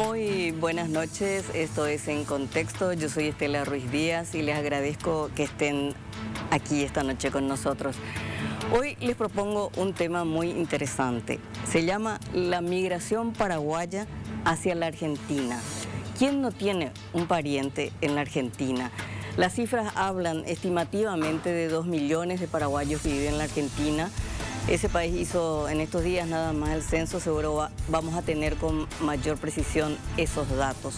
Muy buenas noches, esto es En Contexto, yo soy Estela Ruiz Díaz y les agradezco que estén aquí esta noche con nosotros. Hoy les propongo un tema muy interesante, se llama la migración paraguaya hacia la Argentina. ¿Quién no tiene un pariente en la Argentina? Las cifras hablan estimativamente de 2 millones de paraguayos que viven en la Argentina. Ese país hizo en estos días nada más el censo, seguro vamos a tener con mayor precisión esos datos.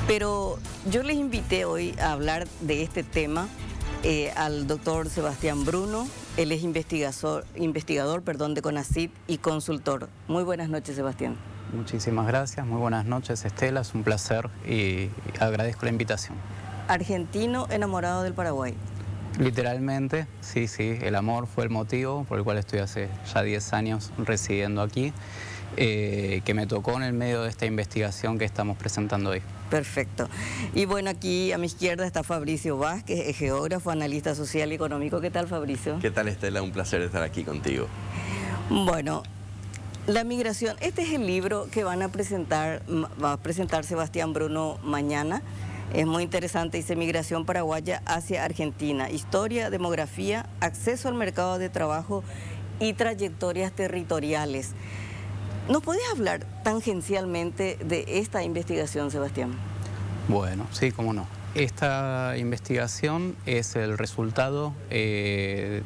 Pero yo les invité hoy a hablar de este tema al doctor Sebastián Bruno. Él es investigador de CONACYT y consultor. Muy buenas noches, Sebastián. Muchísimas gracias, muy buenas noches, Estela, es un placer y agradezco la invitación. Argentino enamorado del Paraguay. Literalmente, sí, el amor fue el motivo por el cual estoy hace ya 10 años residiendo aquí, que me tocó en el medio de esta investigación que estamos presentando hoy. Perfecto. Y bueno, aquí a mi izquierda está Fabricio Vázquez, es geógrafo, analista social y económico. ¿Qué tal, Fabricio? ¿Qué tal, Estela? Un placer estar aquí contigo. Bueno, la migración, este es el libro que va a presentar Sebastián Bruno mañana. Es muy interesante, dice Migración Paraguaya hacia Argentina, historia, demografía, acceso al mercado de trabajo y trayectorias territoriales. ¿Nos podés hablar tangencialmente de esta investigación, Sebastián? Bueno, sí, cómo no. Esta investigación es el resultado de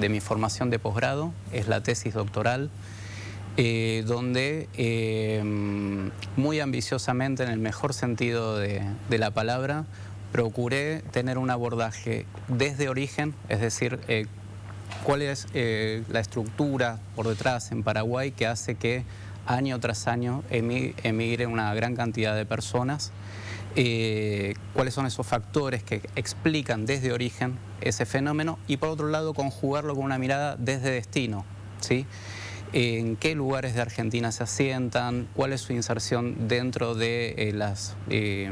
mi formación de posgrado, es la tesis doctoral, donde muy ambiciosamente, en el mejor sentido de la palabra, procuré tener un abordaje desde origen, es decir, cuál es la estructura por detrás en Paraguay que hace que año tras año emigre una gran cantidad de personas, cuáles son esos factores que explican desde origen ese fenómeno y por otro lado conjugarlo con una mirada desde destino, ¿sí? En qué lugares de Argentina se asientan, cuál es su inserción dentro de las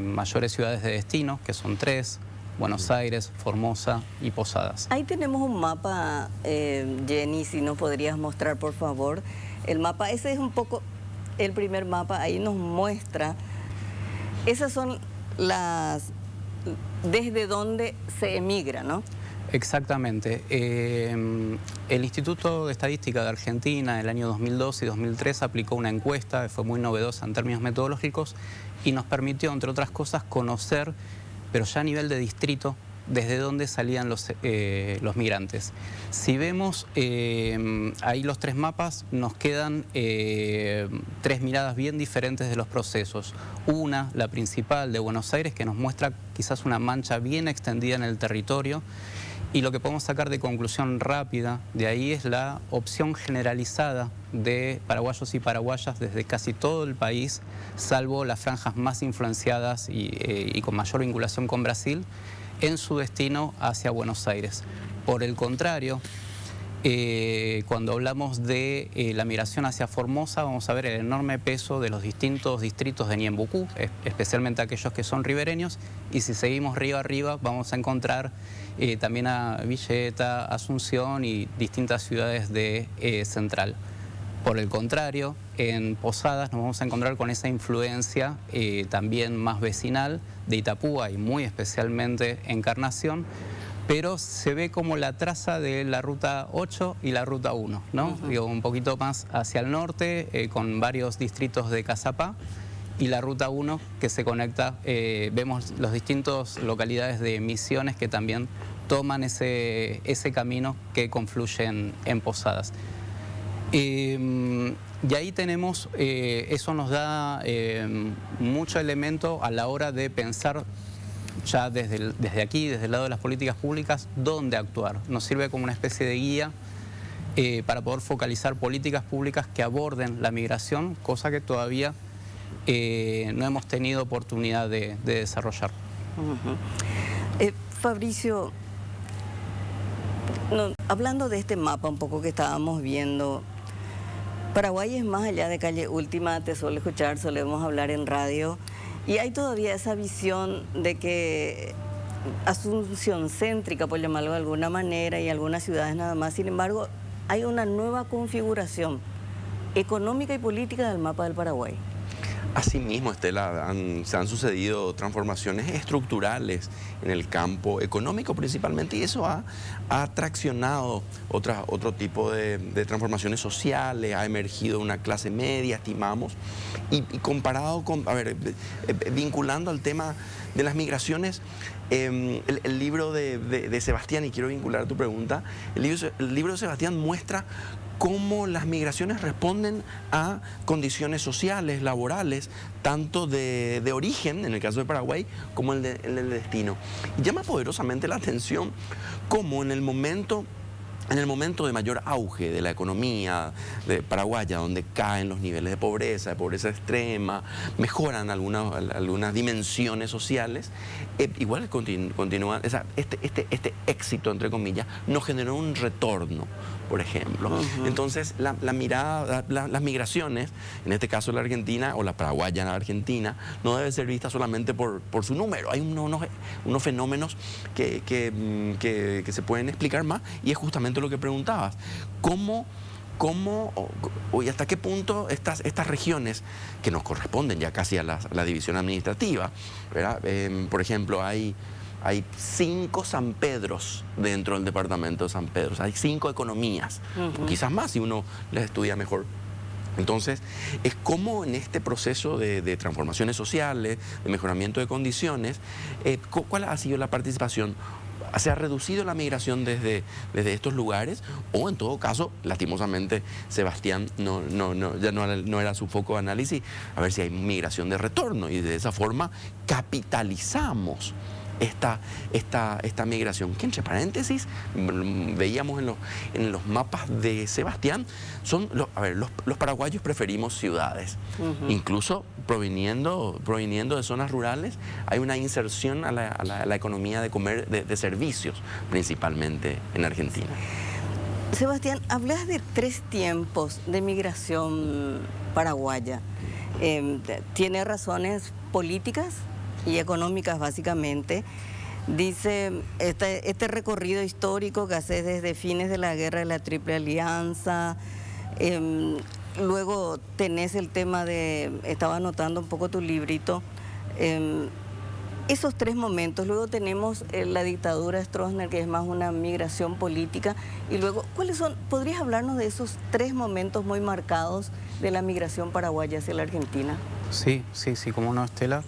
mayores ciudades de destino, que son 3, Buenos Aires, Formosa y Posadas. Ahí tenemos un mapa, Jenny, si nos podrías mostrar, por favor, el mapa. Ese es un poco el primer mapa, ahí nos muestra, esas son desde donde se emigra, ¿no? Exactamente. El Instituto de Estadística de Argentina en el año 2002 y 2003 aplicó una encuesta, fue muy novedosa en términos metodológicos y nos permitió, entre otras cosas, conocer, pero ya a nivel de distrito, desde dónde salían los migrantes. Si vemos ahí los 3 mapas, nos quedan 3 miradas bien diferentes de los procesos. Una, la principal de Buenos Aires, que nos muestra quizás una mancha bien extendida en el territorio. Y lo que podemos sacar de conclusión rápida de ahí es la opción generalizada de paraguayos y paraguayas desde casi todo el país, salvo las franjas más influenciadas y con mayor vinculación con Brasil, en su destino hacia Buenos Aires. Por el contrario, cuando hablamos de la migración hacia Formosa, vamos a ver el enorme peso de los distintos distritos de Ñembucú, especialmente aquellos que son ribereños, y si seguimos río arriba vamos a encontrar también a Villeta, Asunción y distintas ciudades de Central. Por el contrario, en Posadas nos vamos a encontrar con esa influencia también más vecinal de Itapúa y muy especialmente Encarnación, pero se ve como la traza de la ruta 8 y la ruta 1, ¿no? Digo, un poquito más hacia el norte, con varios distritos de Cazapá, y la ruta 1 que se conecta, vemos las distintas localidades de Misiones que también toman ese camino que confluye en Posadas. Y ahí tenemos, eso nos da mucho elemento a la hora de pensar ya desde aquí, desde el lado de las políticas públicas, dónde actuar. Nos sirve como una especie de guía para poder focalizar políticas públicas que aborden la migración, cosa que todavía no hemos tenido oportunidad de desarrollar. Fabricio, hablando de este mapa un poco que estábamos viendo, Paraguay es más allá de calle Última, te suelo escuchar, solemos hablar en radio, y hay todavía esa visión de que Asunción céntrica, por llamarlo de alguna manera, y algunas ciudades nada más. Sin embargo, hay una nueva configuración económica y política del mapa del Paraguay. Asimismo, Estela, se han sucedido transformaciones estructurales en el campo económico principalmente, y eso ha traccionado otro tipo de transformaciones sociales, ha emergido una clase media, estimamos, y comparado con, vinculando al tema de las migraciones, el libro de Sebastián, y quiero vincular a tu pregunta, el libro de Sebastián muestra cómo las migraciones responden a condiciones sociales, laborales, tanto de origen, en el caso de Paraguay, como en el destino. Y llama poderosamente la atención cómo en el momento de mayor auge de la economía paraguaya, donde caen los niveles de pobreza extrema, mejoran algunas dimensiones sociales, igual continúa, este éxito, entre comillas, nos generó un retorno, por ejemplo. Entonces, las migraciones, en este caso la Argentina, o la paraguaya en la Argentina, no debe ser vista solamente por su número. Hay unos fenómenos que se pueden explicar más, y es justamente lo que preguntabas. ¿Cómo y hasta qué punto estas regiones que nos corresponden ya casi a la división administrativa, ¿verdad? Por ejemplo, hay 5 San Pedros dentro del departamento de San Pedro, o sea, hay 5 economías, quizás más si uno les estudia mejor. Entonces, es como en este proceso de transformaciones sociales, de mejoramiento de condiciones, ¿cuál ha sido la participación? ¿Se ha reducido la migración desde estos lugares? O en todo caso, lastimosamente, Sebastián ya no era su foco de análisis, a ver si hay migración de retorno, y de esa forma capitalizamos esta migración, que entre paréntesis veíamos en los mapas de Sebastián, los paraguayos preferimos ciudades, incluso proviniendo de zonas rurales. Hay una inserción a la economía de servicios, principalmente en Argentina. Sebastián, hablas de 3 tiempos de migración paraguaya. ¿Tiene razones políticas y económicas básicamente? Dice, este recorrido histórico que haces desde fines de la guerra de la Triple Alianza, luego tenés el tema estaba anotando un poco tu librito, esos 3 momentos, luego tenemos la dictadura de Stroessner, que es más una migración política, y luego, ¿podrías hablarnos de esos 3 momentos muy marcados de la migración paraguaya hacia la Argentina? Sí, como no, Estela.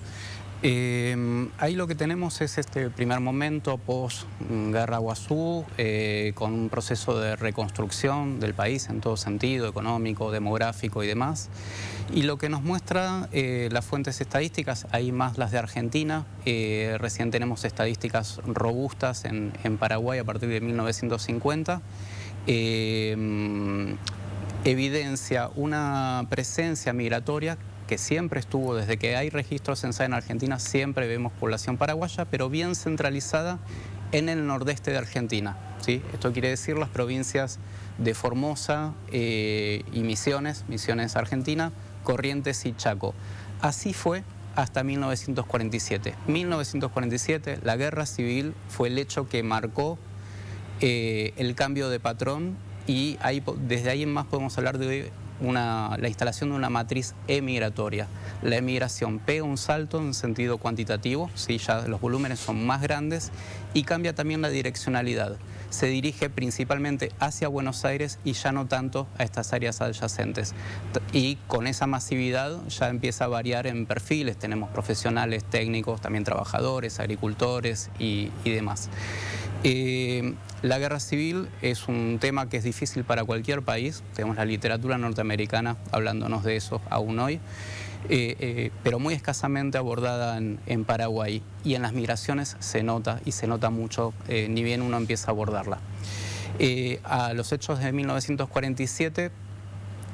Ahí lo que tenemos es este primer momento post-Guerra Guazú, con un proceso de reconstrucción del país en todo sentido, económico, demográfico y demás. Y lo que nos muestra las fuentes estadísticas, hay más las de Argentina, recién tenemos estadísticas robustas en Paraguay a partir de 1950, evidencia una presencia migratoria que siempre estuvo, desde que hay registros censales en Argentina, siempre vemos población paraguaya, pero bien centralizada en el nordeste de Argentina, ¿sí? Esto quiere decir las provincias de Formosa y Misiones Argentina, Corrientes y Chaco. Así fue hasta 1947. 1947, la guerra civil fue el hecho que marcó el cambio de patrón, y desde ahí en más podemos hablar de la instalación de una matriz emigratoria. La emigración pega un salto en sentido cuantitativo, ¿sí? Ya los volúmenes son más grandes, y cambia también la direccionalidad. Se dirige principalmente hacia Buenos Aires y ya no tanto a estas áreas adyacentes. Y con esa masividad ya empieza a variar en perfiles. Tenemos profesionales, técnicos, también trabajadores, agricultores y demás. La guerra civil es un tema que es difícil para cualquier país. Tenemos la literatura norteamericana hablándonos de eso aún hoy, pero muy escasamente abordada en Paraguay. Y en las migraciones se nota, y se nota mucho, ni bien uno empieza a abordarla. A los hechos de 1947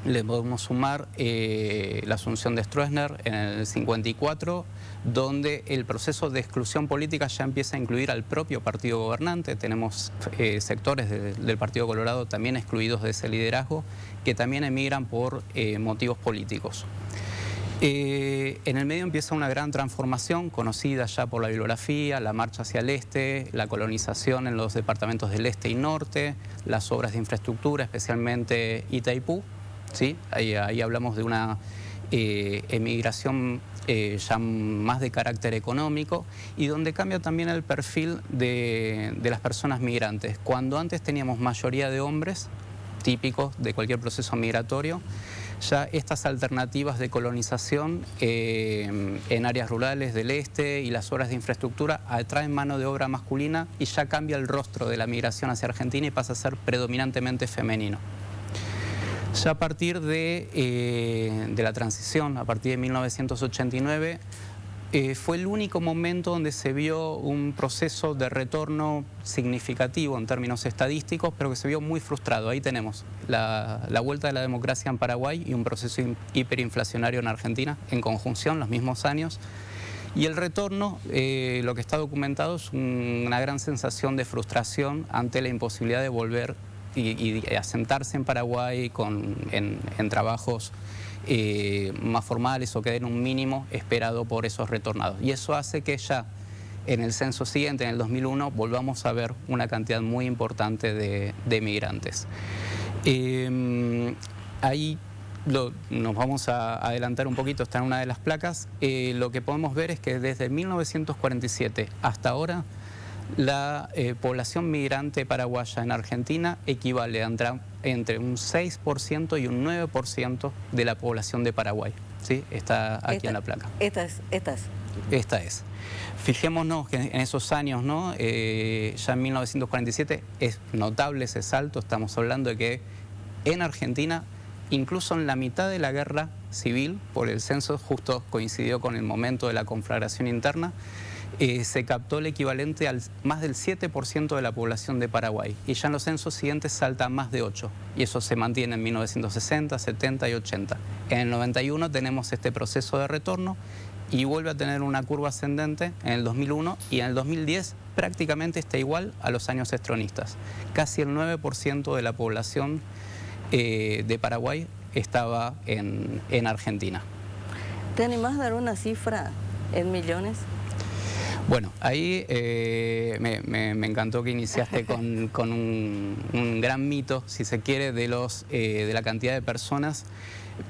le podemos sumar la asunción de Stroessner en el 54, donde el proceso de exclusión política ya empieza a incluir al propio partido gobernante. Tenemos sectores del Partido Colorado también excluidos de ese liderazgo, que también emigran por motivos políticos. En el medio empieza una gran transformación conocida ya por la bibliografía, la marcha hacia el este, la colonización en los departamentos del este y norte, las obras de infraestructura, especialmente Itaipú, ¿sí? Ahí hablamos de una emigración ya más de carácter económico y donde cambia también el perfil de las personas migrantes. Cuando antes teníamos mayoría de hombres, típicos de cualquier proceso migratorio, ya estas alternativas de colonización en áreas rurales del este y las obras de infraestructura atraen mano de obra masculina y ya cambia el rostro de la migración hacia Argentina y pasa a ser predominantemente femenino. Ya a partir de la transición, a partir de 1989, fue el único momento donde se vio un proceso de retorno significativo en términos estadísticos, pero que se vio muy frustrado. Ahí tenemos la vuelta de la democracia en Paraguay y un proceso hiperinflacionario en Argentina, en conjunción, los mismos años. Y el retorno, lo que está documentado es una gran sensación de frustración ante la imposibilidad de volver y asentarse en Paraguay en trabajos más formales o que den un mínimo esperado por esos retornados. Y eso hace que ya en el censo siguiente, en el 2001, volvamos a ver una cantidad muy importante de migrantes. Ahí nos vamos a adelantar un poquito, está en una de las placas. Lo que podemos ver es que desde 1947 hasta ahora, la población migrante paraguaya en Argentina equivale entre un 6% y un 9% de la población de Paraguay. ¿Sí? Está aquí en la placa. Esta es. Fijémonos que en esos años, ¿no? Ya en 1947 es notable ese salto. Estamos hablando de que en Argentina, incluso en la mitad de la guerra civil, por el censo justo coincidió con el momento de la conflagración interna, se captó el equivalente al más del 7% de la población de Paraguay. Y ya en los censos siguientes salta a más de 8%. Y eso se mantiene en 1960, 70 y 80. En el 91 tenemos este proceso de retorno y vuelve a tener una curva ascendente en el 2001 y en el 2010 prácticamente está igual a los años estronistas. Casi el 9% de la población de Paraguay estaba en Argentina. ¿Te animás a dar una cifra en millones? Bueno, ahí me encantó que iniciaste con un gran mito, si se quiere, de la cantidad de personas,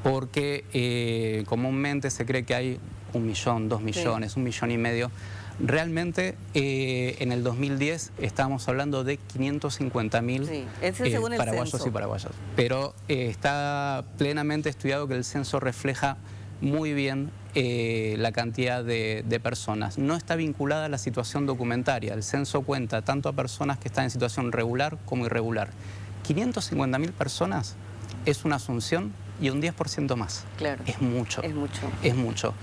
porque comúnmente se cree que hay 1 millón, 2 millones, sí, 1,5 millones. Realmente en el 2010 estábamos hablando de 550.000 paraguayos y paraguayas. Pero está plenamente estudiado que el censo refleja muy bien la cantidad de personas. No está vinculada a la situación documentaria. El censo cuenta tanto a personas que están en situación regular como irregular. 550.000 personas es una asunción y un 10% más. Claro. Es mucho. Es mucho. Es mucho.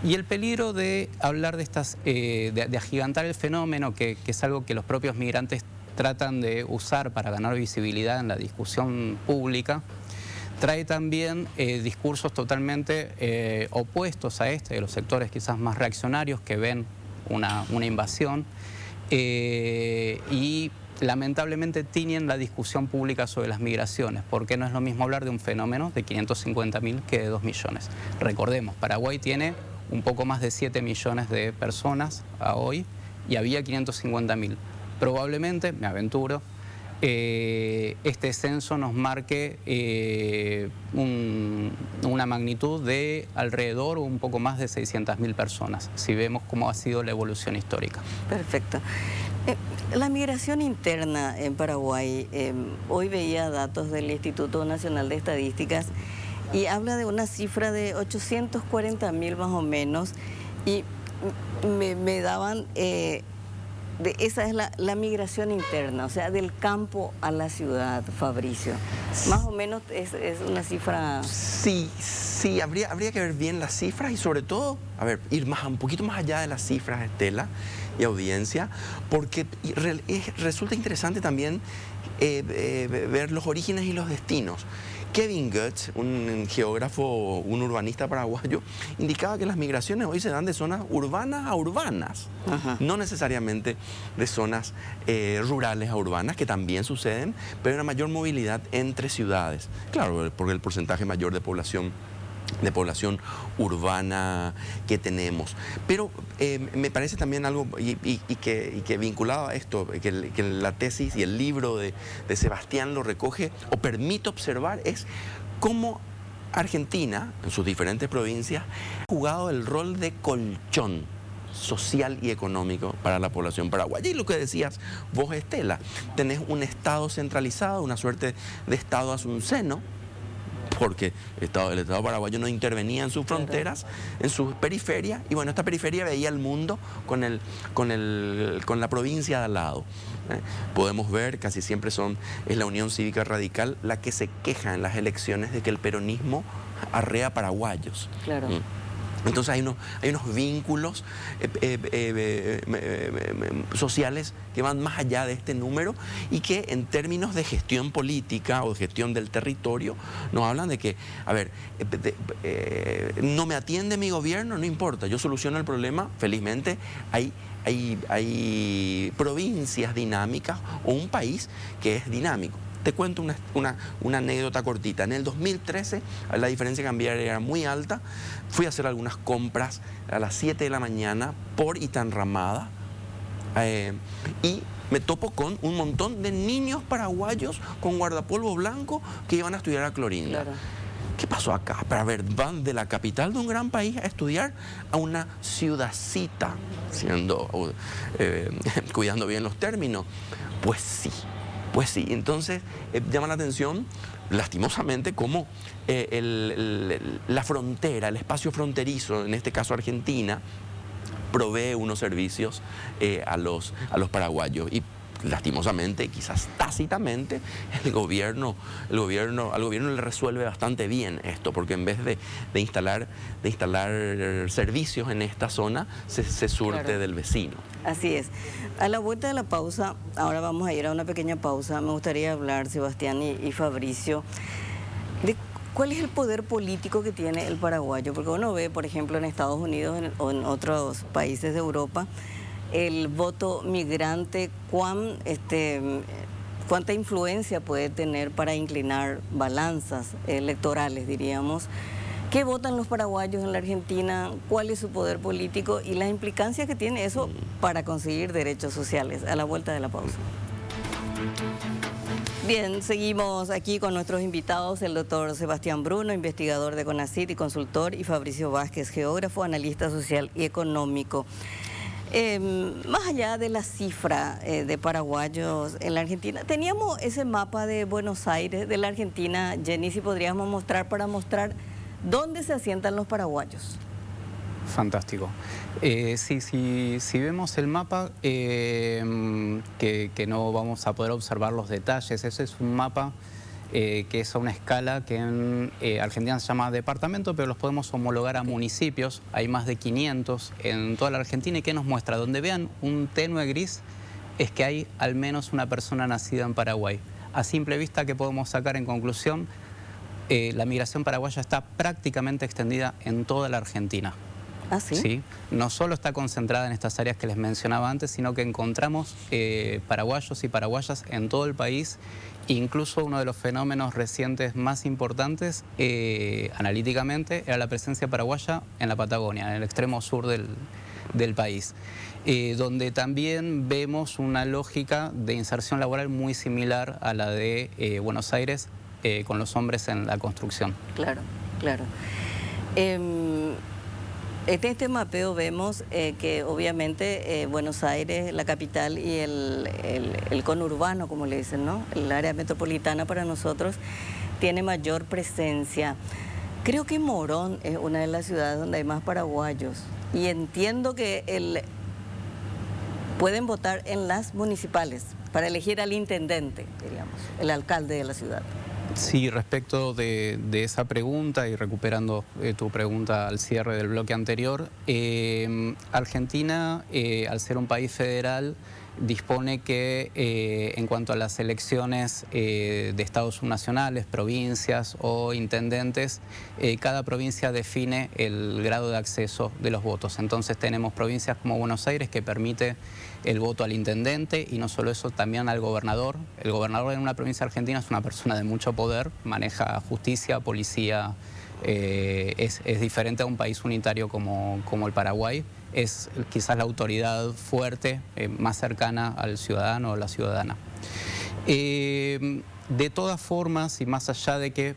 Y el peligro de hablar de estas, de agigantar el fenómeno, que es algo que los propios migrantes tratan de usar para ganar visibilidad en la discusión pública, trae también discursos totalmente opuestos a de los sectores quizás más reaccionarios que ven una invasión y lamentablemente tiñen la discusión pública sobre las migraciones, porque no es lo mismo hablar de un fenómeno de 550.000 que de 2 millones. Recordemos, Paraguay tiene un poco más de 7 millones de personas a hoy y había 550.000. Probablemente, me aventuro, este censo nos marque una magnitud de alrededor o un poco más de 600.000 personas, si vemos cómo ha sido la evolución histórica. Perfecto. La migración interna en Paraguay, hoy veía datos del Instituto Nacional de Estadísticas y habla de una cifra de 840.000 más o menos y me daban... esa es la migración interna, o sea, del campo a la ciudad, Fabricio. Más o menos es una cifra... Sí, habría que ver bien las cifras y sobre todo, a ver, ir un poquito más allá de las cifras, Estela y audiencia, porque resulta interesante también ver los orígenes y los destinos. Kevin Goetz, un geógrafo, un urbanista paraguayo, indicaba que las migraciones hoy se dan de zonas urbanas a urbanas, no necesariamente de zonas rurales a urbanas, que también suceden, pero hay una mayor movilidad entre ciudades. Claro, porque el porcentaje mayor de población urbana que tenemos. Pero me parece también algo, y que vinculado a esto, que la tesis y el libro de Sebastián lo recoge, o permite observar, es cómo Argentina, en sus diferentes provincias, ha jugado el rol de colchón social y económico para la población paraguaya. Y lo que decías vos, Estela, tenés un Estado centralizado, una suerte de Estado asunceno, porque el Estado paraguayo no intervenía en sus fronteras, en sus periferias, y bueno, esta periferia veía el mundo con la provincia de al lado. Podemos ver, casi siempre es la Unión Cívica Radical la que se queja en las elecciones de que el peronismo arrea paraguayos. Claro. Entonces hay unos vínculos sociales que van más allá de este número y que en términos de gestión política o de gestión del territorio nos hablan de que, a ver, no me atiende mi gobierno, no importa, yo soluciono el problema, felizmente hay provincias dinámicas o un país que es dinámico. Te cuento una anécdota cortita. En el 2013 la diferencia cambiaria era muy alta. Fui a hacer algunas compras a las 7 de la mañana por Itanramada y me topo con un montón de niños paraguayos con guardapolvo blanco que iban a estudiar a Clorinda. Claro. ¿Qué pasó acá? Para ver, van de la capital de un gran país a estudiar a una ciudadcita, cuidando bien los términos. Pues sí. Pues sí, entonces llama la atención, lastimosamente, cómo la frontera, el espacio fronterizo, en este caso Argentina, provee unos servicios a los paraguayos. Y lastimosamente, quizás tácitamente, al gobierno le resuelve bastante bien esto, porque en vez de instalar servicios en esta zona, se surte claro. del vecino. Así es. A la vuelta de la pausa, ahora vamos a ir a una pequeña pausa, me gustaría hablar, Sebastián y Fabricio, de cuál es el poder político que tiene el paraguayo, porque uno ve, por ejemplo, en Estados Unidos o en otros países de Europa, el voto migrante, cuánta influencia puede tener para inclinar balanzas electorales, diríamos. ¿Qué votan los paraguayos en la Argentina? ¿Cuál es su poder político? Y las implicancias que tiene eso para conseguir derechos sociales. A la vuelta de la pausa. Bien, seguimos aquí con nuestros invitados, el doctor Sebastián Bruno, investigador de CONACYT y consultor, y Fabricio Vázquez, geógrafo, analista social y económico. Más allá de la cifra de paraguayos en la Argentina, teníamos ese mapa de Buenos Aires, de la Argentina, Jenny, si podríamos mostrar para mostrar dónde se asientan los paraguayos. Fantástico. Si vemos el mapa, que no vamos a poder observar los detalles, ese es un mapa que es a una escala que en Argentina se llama departamento, pero los podemos homologar a municipios. Hay más de 500 en toda la Argentina. ¿Y qué nos muestra? Donde vean un tenue gris es que hay al menos una persona nacida en Paraguay. A simple vista, ¿qué podemos sacar en conclusión? La migración paraguaya está prácticamente extendida en toda la Argentina. ¿Ah, sí? Sí, no solo está concentrada en estas áreas que les mencionaba antes, sino que encontramos paraguayos y paraguayas en todo el país. Incluso uno de los fenómenos recientes más importantes, analíticamente, era la presencia paraguaya en la Patagonia, en el extremo sur del país, donde también vemos una lógica de inserción laboral muy similar a la de Buenos Aires, con los hombres en la construcción. Claro, claro. En este mapeo vemos que obviamente Buenos Aires, la capital, y el conurbano, como le dicen, ¿no? El área metropolitana para nosotros tiene mayor presencia. Creo que Morón es una de las ciudades donde hay más paraguayos. Y entiendo que pueden votar en las municipales para elegir al intendente, diríamos, el alcalde de la ciudad. Sí, respecto de esa pregunta y recuperando tu pregunta al cierre del bloque anterior, Argentina, al ser un país federal, dispone que en cuanto a las elecciones de estados subnacionales, provincias o intendentes, cada provincia define el grado de acceso de los votos. Entonces tenemos provincias como Buenos Aires que permite el voto al intendente y no solo eso, también al gobernador. El gobernador en una provincia argentina es una persona de mucho poder, maneja justicia, policía, es diferente a un país unitario como el Paraguay. Es quizás la autoridad fuerte, más cercana al ciudadano o la ciudadana. De todas formas, y más allá de que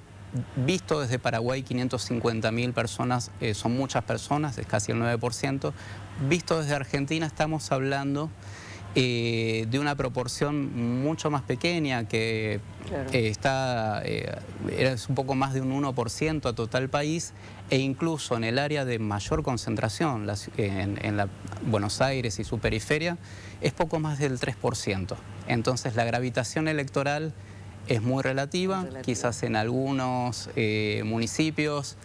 visto desde Paraguay 550.000 personas, son muchas personas, es casi el 9%. Visto desde Argentina estamos hablando de una proporción mucho más pequeña que claro. Es un poco más de un 1% a total país, e incluso en el área de mayor concentración, en Buenos Aires y su periferia, es poco más del 3%. Entonces la gravitación electoral es muy relativa, quizás en algunos municipios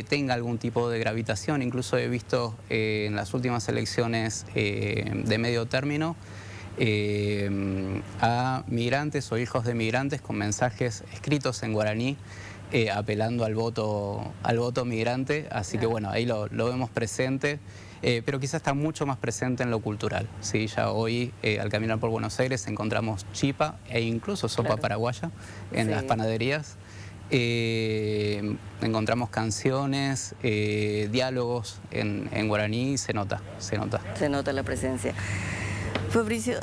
tenga algún tipo de gravitación. Incluso he visto en las últimas elecciones de medio término a migrantes o hijos de migrantes con mensajes escritos en guaraní apelando al voto migrante, así que bueno, ahí lo vemos presente. Pero quizás está mucho más presente en lo cultural, ¿sí? Ya hoy, al caminar por Buenos Aires, encontramos chipa e incluso sopa paraguaya en las panaderías. Encontramos canciones, diálogos en guaraní, se nota. Se nota la presencia. Fabricio,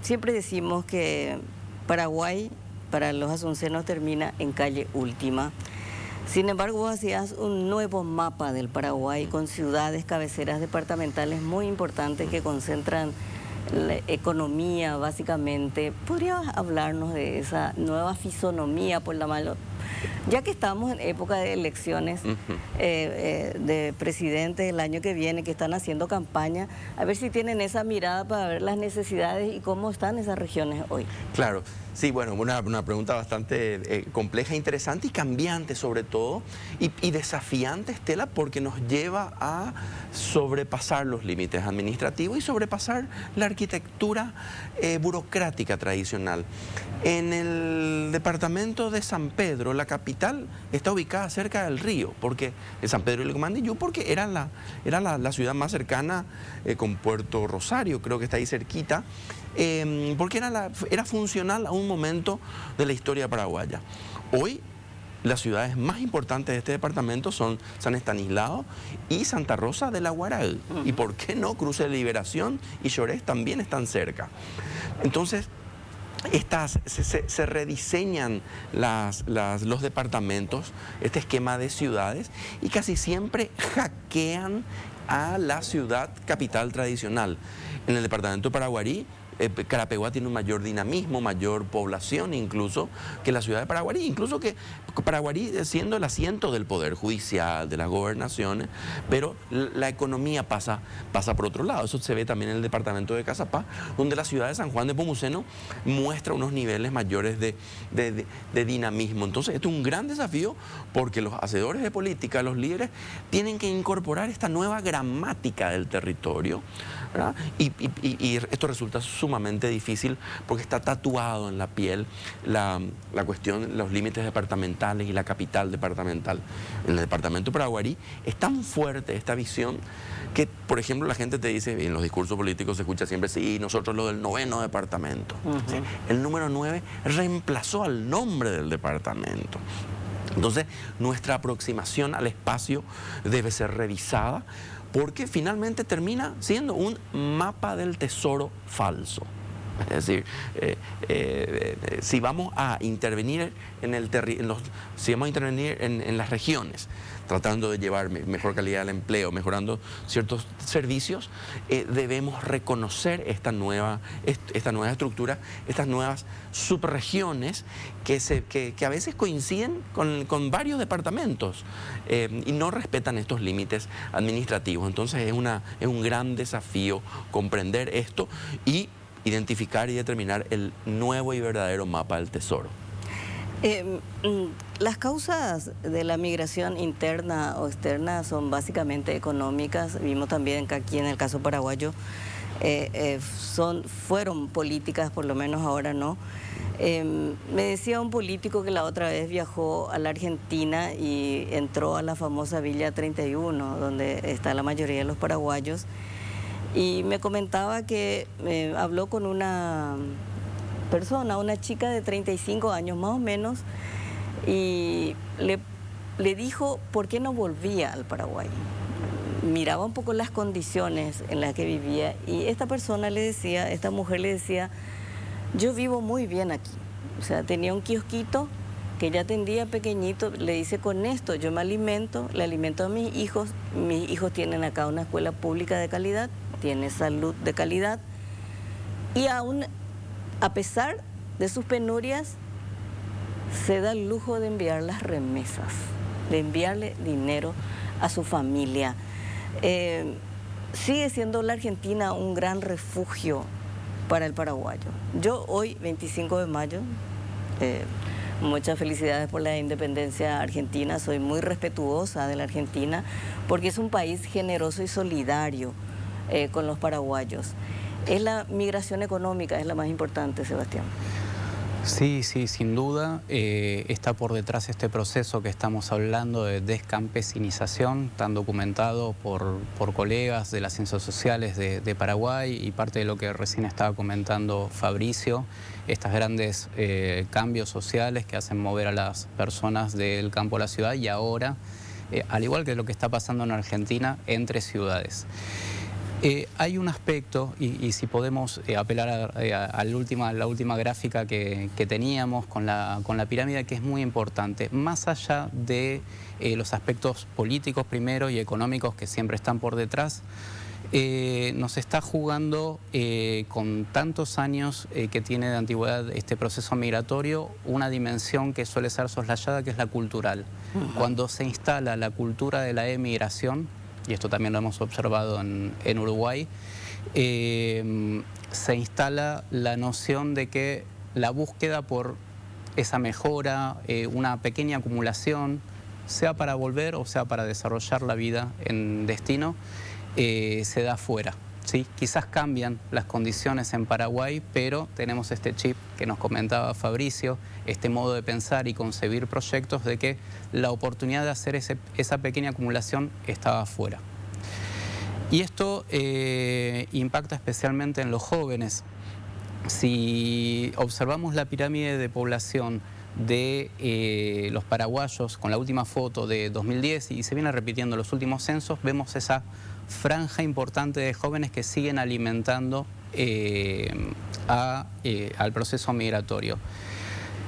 siempre decimos que Paraguay, para los asuncenos, termina en calle última. Sin embargo, vos hacías un nuevo mapa del Paraguay con ciudades cabeceras departamentales muy importantes que concentran la economía, básicamente. ¿Podrías hablarnos de esa nueva fisonomía, por la mano? Ya que estamos en época de elecciones de presidentes el año que viene, que están haciendo campaña, a ver si tienen esa mirada para ver las necesidades y cómo están esas regiones hoy. Claro, sí, bueno, una pregunta bastante compleja, interesante y cambiante sobre todo, y desafiante, Estela, porque nos lleva a sobrepasar los límites administrativos y sobrepasar la arquitectura burocrática tradicional. En el departamento de San Pedro, la capital está ubicada cerca del río, porque San Pedro y Lecumandiyú, porque era la ciudad más cercana con Puerto Rosario, creo que está ahí cerquita, porque era funcional a un momento de la historia paraguaya. Hoy las ciudades más importantes de este departamento son San Estanislao y Santa Rosa de la Guaraí. Y por qué no, Cruce de Liberación y Llorés también están cerca. Entonces, se rediseñan los departamentos, este esquema de ciudades, y casi siempre hackean a la ciudad capital tradicional. En el departamento de Paraguarí, Carapeguá tiene un mayor dinamismo, mayor población incluso que la ciudad de Paraguarí, incluso que Paraguarí siendo el asiento del poder judicial, de las gobernaciones, pero la economía pasa por otro lado. Eso se ve también en el departamento de Cazapá, donde la ciudad de San Juan de Pomuceno muestra unos niveles mayores de dinamismo. Entonces, esto es un gran desafío porque los hacedores de política, los líderes, tienen que incorporar esta nueva gramática del territorio, ¿verdad? Y esto resulta sumamente difícil porque está tatuado en la piel la cuestión, los límites departamentales y la capital departamental. En el departamento de Paraguarí es tan fuerte esta visión que, por ejemplo, la gente te dice, en los discursos políticos se escucha siempre, sí, nosotros lo del 9º departamento. ¿Sí? El número 9 reemplazó al nombre del departamento. Entonces, nuestra aproximación al espacio debe ser revisada, porque finalmente termina siendo un mapa del tesoro falso. Es decir, si vamos a intervenir en las regiones, tratando de llevar mejor calidad del empleo, mejorando ciertos servicios, debemos reconocer esta nueva estructura, estas nuevas subregiones que a veces coinciden con varios departamentos y no respetan estos límites administrativos. Entonces es un gran desafío comprender esto y identificar y determinar el nuevo y verdadero mapa del tesoro. Las causas de la migración interna o externa son básicamente económicas. Vimos también que aquí en el caso paraguayo fueron políticas, por lo menos ahora no. Me decía un político que la otra vez viajó a la Argentina y entró a la famosa Villa 31, donde está la mayoría de los paraguayos, y me comentaba que habló con una persona, una chica de 35 años más o menos, y le dijo por qué no volvía al Paraguay. Miraba un poco las condiciones en las que vivía y esta mujer le decía, yo vivo muy bien aquí, O sea, tenía un kiosquito que ya atendía pequeñito, le dice, con esto yo me alimento, le alimento a mis hijos tienen acá una escuela pública de calidad, tiene salud de calidad, y aún, a pesar de sus penurias, se da el lujo de enviar las remesas, de enviarle dinero a su familia. Sigue siendo la Argentina un gran refugio para el paraguayo. Yo hoy, 25 de mayo, muchas felicidades por la independencia argentina, soy muy respetuosa de la Argentina porque es un país generoso y solidario con los paraguayos. Es la migración económica, es la más importante, Sebastián. Sí, sí, sin duda. Está por detrás este proceso que estamos hablando de descampesinización, tan documentado por colegas de las ciencias sociales de Paraguay, y parte de lo que recién estaba comentando Fabricio, estos grandes cambios sociales que hacen mover a las personas del campo a la ciudad, y ahora, al igual que lo que está pasando en Argentina, entre ciudades. Hay un aspecto, y si podemos apelar a la última gráfica que teníamos con la pirámide, que es muy importante, más allá de los aspectos políticos primero y económicos que siempre están por detrás, nos está jugando con tantos años que tiene de antigüedad este proceso migratorio una dimensión que suele ser soslayada, que es la cultural. Cuando se instala la cultura de la emigración, y esto también lo hemos observado en Uruguay, se instala la noción de que la búsqueda por esa mejora, una pequeña acumulación, sea para volver o sea para desarrollar la vida en destino, se da fuera. ¿Sí? Quizás cambian las condiciones en Paraguay, pero tenemos este chip que nos comentaba Fabricio, este modo de pensar y concebir proyectos de que la oportunidad de hacer esa pequeña acumulación estaba afuera. Y esto impacta especialmente en los jóvenes. Si observamos la pirámide de población de los paraguayos con la última foto de 2010 y se viene repitiendo los últimos censos, vemos esa franja importante de jóvenes que siguen alimentando al proceso migratorio.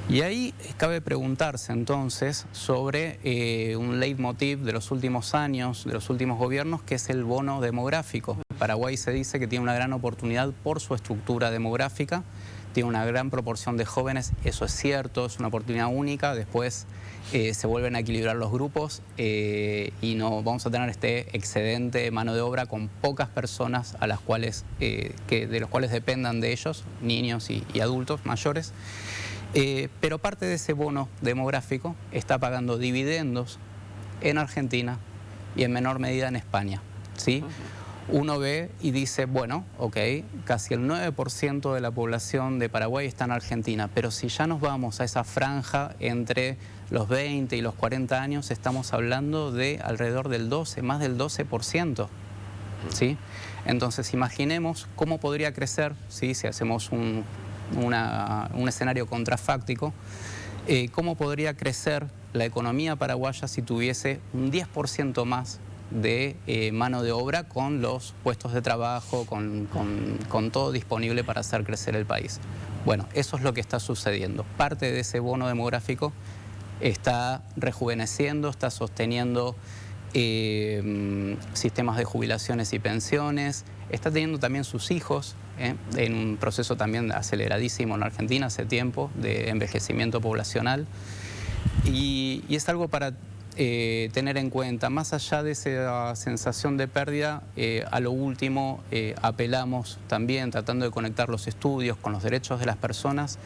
Y ahí cabe preguntarse entonces sobre un leitmotiv de los últimos años, de los últimos gobiernos, que es el bono demográfico. Paraguay se dice que tiene una gran oportunidad por su estructura demográfica, tiene una gran proporción de jóvenes, eso es cierto, es una oportunidad única, después se vuelven a equilibrar los grupos y no vamos a tener este excedente de mano de obra con pocas personas a las cuales, de los cuales dependan de ellos, niños y adultos mayores. Pero parte de ese bono demográfico está pagando dividendos en Argentina y en menor medida en España, ¿sí? Uno ve y dice, bueno, ok, casi el 9% de la población de Paraguay está en Argentina, pero si ya nos vamos a esa franja entre los 20 y los 40 años, estamos hablando de alrededor del 12, más del 12%, ¿sí? Entonces imaginemos cómo podría crecer, ¿sí? Si hacemos un escenario contrafáctico, cómo podría crecer la economía paraguaya si tuviese un 10% más de mano de obra con los puestos de trabajo, con todo disponible para hacer crecer el país. Bueno, eso es lo que está sucediendo. Parte de ese bono demográfico está rejuveneciendo, está sosteniendo sistemas de jubilaciones y pensiones, está teniendo también sus hijos, en un proceso también aceleradísimo en Argentina hace tiempo de envejecimiento poblacional, y es algo para tener en cuenta. Más allá de esa sensación de pérdida, a lo último apelamos también, tratando de conectar los estudios con los derechos de las personas,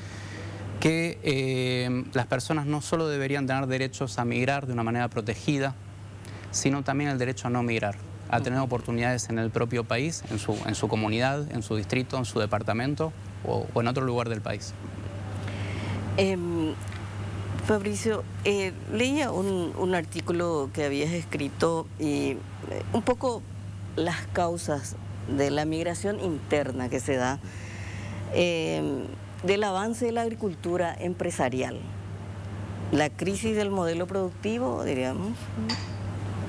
que las personas no solo deberían tener derechos a migrar de una manera protegida, sino también el derecho a no migrar, a tener oportunidades en el propio país, en su comunidad, en su distrito, en su departamento o en otro lugar del país. Fabricio, leía un artículo que habías escrito y un poco las causas de la migración interna que se da, del avance de la agricultura empresarial, la crisis del modelo productivo, diríamos,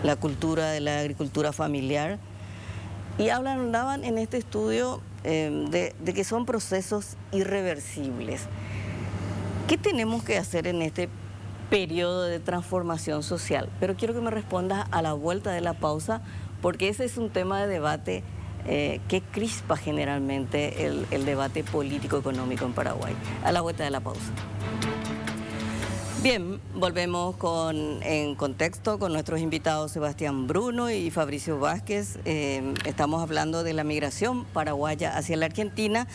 la cultura de la agricultura familiar, y hablaban en este estudio de que son procesos irreversibles. ¿Qué tenemos que hacer en este periodo de transformación social? Pero quiero que me respondas a la vuelta de la pausa, porque ese es un tema de debate que crispa generalmente el debate político-económico en Paraguay. A la vuelta de la pausa. Bien, volvemos en contexto con nuestros invitados Sebastián Bruno y Fabricio Vázquez. Estamos hablando de la migración paraguaya hacia la Argentina,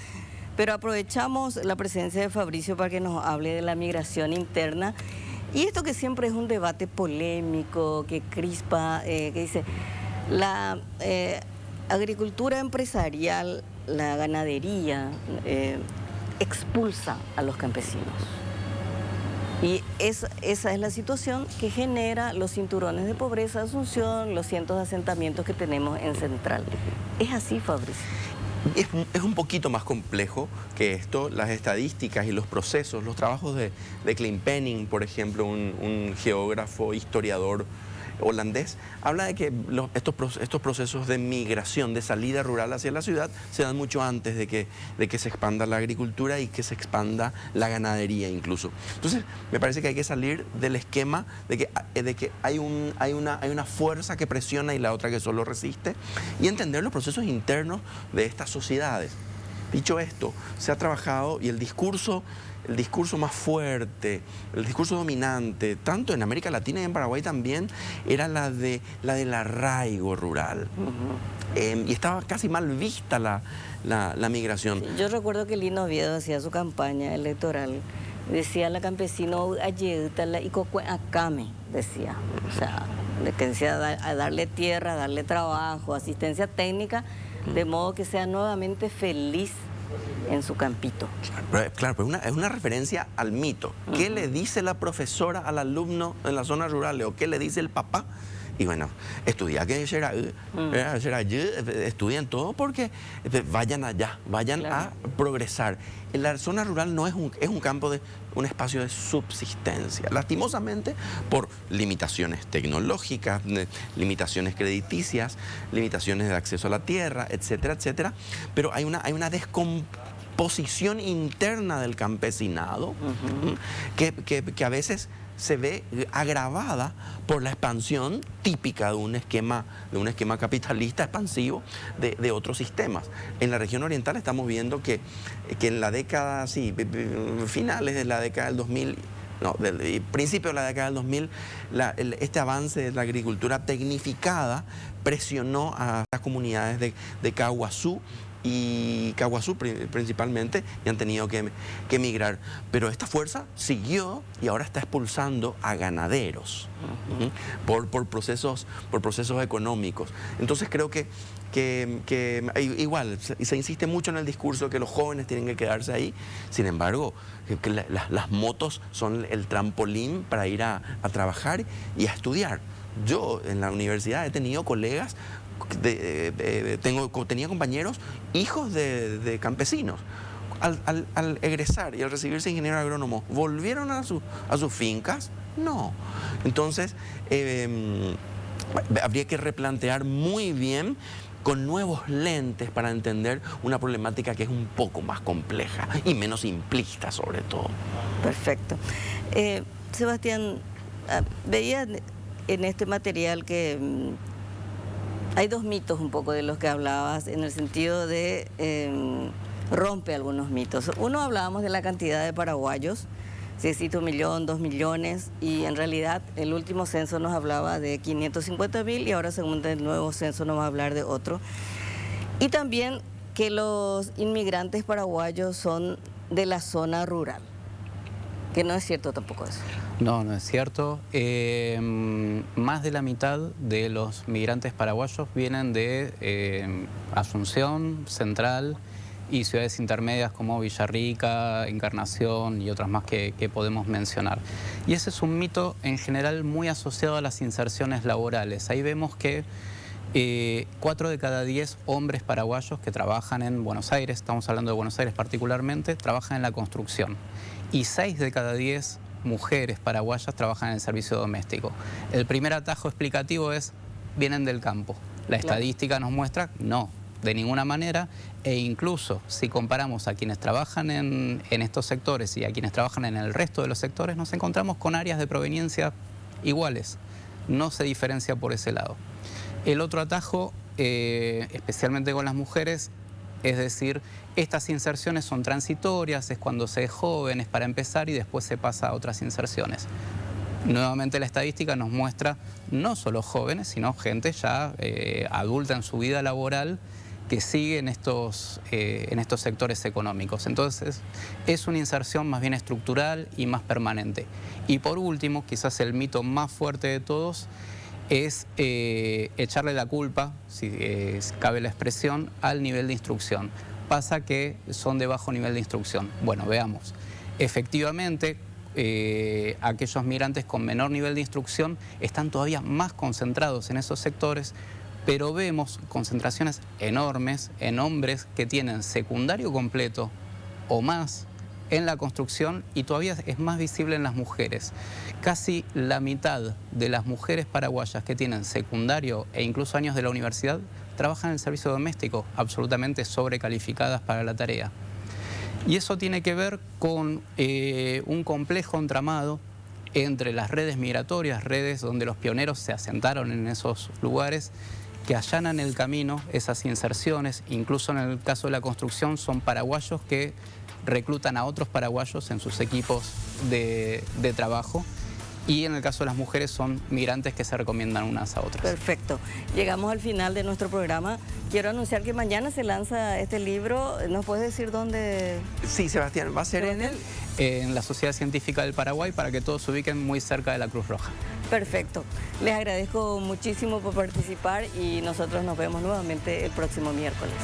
pero aprovechamos la presencia de Fabricio para que nos hable de la migración interna. Y esto que siempre es un debate polémico, que crispa, que dice, la agricultura empresarial, la ganadería, expulsa a los campesinos. Y esa es la situación que genera los cinturones de pobreza de Asunción, los cientos de asentamientos que tenemos en Central. ¿Es así, Fabricio? Es un poquito más complejo que esto. Las estadísticas y los procesos, los trabajos de Klein Penning, por ejemplo, un geógrafo, historiador holandés, habla de que estos procesos de migración, de salida rural hacia la ciudad, se dan mucho antes de que se expanda la agricultura y que se expanda la ganadería incluso. Entonces, me parece que hay que salir del esquema de que hay una fuerza que presiona y la otra que solo resiste, y entender los procesos internos de estas sociedades. Dicho esto, se ha trabajado y el discurso más fuerte, el discurso dominante, tanto en América Latina y en Paraguay también, era la del arraigo rural. Y estaba casi mal vista la migración. Sí, yo recuerdo que Lino Oviedo hacía su campaña electoral, decía la campesino ayédala y acame, decía. O sea, que decía a darle tierra, darle trabajo, asistencia técnica, de modo que sea nuevamente feliz en su campito. Claro, pero es una referencia al mito. ¿Qué le dice la profesora al alumno en las zonas rurales o qué le dice el papá? Y bueno, estudien todo porque vayan allá, vayan a progresar. La zona rural no es un campo un espacio de subsistencia. Lastimosamente, por limitaciones tecnológicas, limitaciones crediticias, limitaciones de acceso a la tierra, etcétera, etcétera. Pero hay una descomposición interna del campesinado que a veces se ve agravada por la expansión típica de un esquema capitalista expansivo de otros sistemas. En la región oriental estamos viendo que en la década, finales de la década del 2000, del principio de la década del 2000, este avance de la agricultura tecnificada presionó a las comunidades de Caguazú y Caguazú principalmente, y han tenido que emigrar. Pero esta fuerza siguió y ahora está expulsando a ganaderos por procesos económicos. Entonces creo que igual se insiste mucho en el discurso que los jóvenes tienen que quedarse ahí. Sin embargo, que las motos son el trampolín para ir a trabajar y a estudiar. Yo en la universidad he tenido colegas, tenía compañeros, hijos de campesinos. Al egresar y al recibirse ingeniero agrónomo, ¿volvieron a sus fincas? No. Entonces, habría que replantear muy bien, con nuevos lentes, para entender una problemática que es un poco más compleja y menos simplista sobre todo. Perfecto. Sebastián, veía en este material que hay dos mitos un poco de los que hablabas, en el sentido de rompe algunos mitos. Uno, hablábamos de la cantidad de paraguayos, si existe 1 millón, 2 millones, y en realidad el último censo nos hablaba de 550.000 y ahora según el nuevo censo nos va a hablar de otro. Y también que los inmigrantes paraguayos son de la zona rural, que no es cierto tampoco eso. No, no es cierto. Más de la mitad de los migrantes paraguayos vienen de Asunción, Central y ciudades intermedias como Villarrica, Encarnación y otras más que podemos mencionar. Y ese es un mito en general muy asociado a las inserciones laborales. Ahí vemos que 4 de cada 10 hombres paraguayos que trabajan en Buenos Aires, estamos hablando de Buenos Aires particularmente, trabajan en la construcción. Y 6 de cada 10 mujeres paraguayas trabajan en el servicio doméstico. El primer atajo explicativo es, vienen del campo. La estadística nos muestra, no, de ninguna manera, e incluso si comparamos a quienes trabajan en estos sectores y a quienes trabajan en el resto de los sectores, nos encontramos con áreas de proveniencia iguales. No se diferencia por ese lado. El otro atajo, especialmente con las mujeres, es decir, estas inserciones son transitorias, es cuando se es joven, es para empezar y después se pasa a otras inserciones. Nuevamente la estadística nos muestra no solo jóvenes, sino gente ya adulta en su vida laboral que sigue en estos sectores económicos. Entonces es una inserción más bien estructural y más permanente. Y por último, quizás el mito más fuerte de todos, es echarle la culpa, si cabe la expresión, al nivel de instrucción. Pasa que son de bajo nivel de instrucción. Bueno, veamos. Efectivamente, aquellos migrantes con menor nivel de instrucción están todavía más concentrados en esos sectores, pero vemos concentraciones enormes en hombres que tienen secundario completo o más en la construcción, y todavía es más visible en las mujeres. Casi la mitad de las mujeres paraguayas que tienen secundario e incluso años de la universidad trabajan en el servicio doméstico, absolutamente sobrecalificadas para la tarea. Y eso tiene que ver con un complejo entramado entre las redes migratorias, redes donde los pioneros se asentaron en esos lugares, que allanan el camino, esas inserciones. Incluso en el caso de la construcción son paraguayos que reclutan a otros paraguayos en sus equipos de trabajo, y en el caso de las mujeres son migrantes que se recomiendan unas a otras. Perfecto. Llegamos al final de nuestro programa. Quiero anunciar que mañana se lanza este libro. ¿Nos puedes decir dónde? Sí, Sebastián, va a ser en la Sociedad Científica del Paraguay, para que todos se ubiquen muy cerca de la Cruz Roja. Perfecto. Les agradezco muchísimo por participar y nosotros nos vemos nuevamente el próximo miércoles.